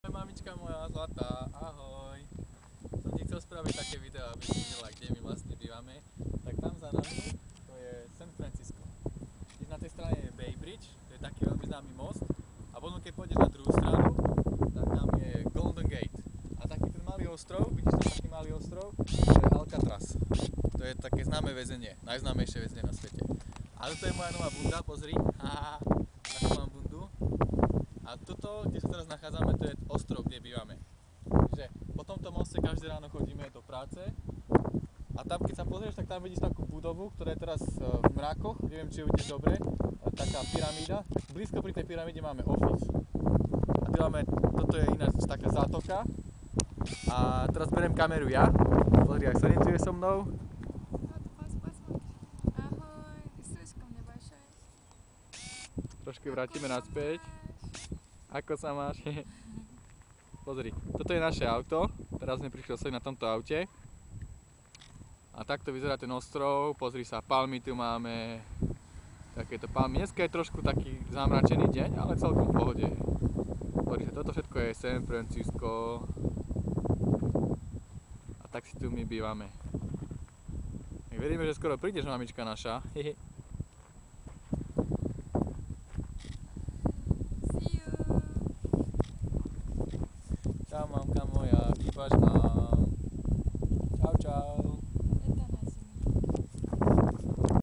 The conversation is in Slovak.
Mamička moja zlatá, ahoj. Som ti chcel spraviť také video, aby si videla, kde my vlastne bývame. Tak tam za nami to je San Francisco. Keď na tej strane je Bay Bridge, to je taký veľmi známy most. A potom keď pôjdeš na druhú stranu, tak tam je Golden Gate. A taký ten malý ostrov, vidíš tam taký malý ostrov, to je Alcatraz. To je také známe väzenie, najznámejšie väzenie na svete. A toto je moja nová bunda, pozri. Haha, takú mám bundu. A toto, kde sa teraz nachádzame, to je ostrov, kde bývame. Takže po tomto moste každé ráno chodíme do práce. A tam, keď sa pozrieš, tak tam vidíš takú budovu, ktorá je teraz v mrakoch. Neviem, či ju vidíš dobre. Taká pyramída. Blízko pri tej pyramíde máme office. A tu máme, toto je ináč taká zátoka. A teraz beriem kameru ja. Pozri, ak sa orientuje so mnou. Trošku vrátime naspäť. Ako sa máš? Pozri, toto je naše auto. Teraz sme prišli sem na tomto aute. A takto vyzerá ten ostrov. Pozri sa, palmy tu máme. Takéto palmy. Dneska je trošku taký zamračený deň, ale celkom v pohode. Pozri sa, toto všetko je San Francisco. A tak si tu my bývame. My veríme, že skoro prídeš, mamička naša. Čau, mamka moja, kýpaš ma.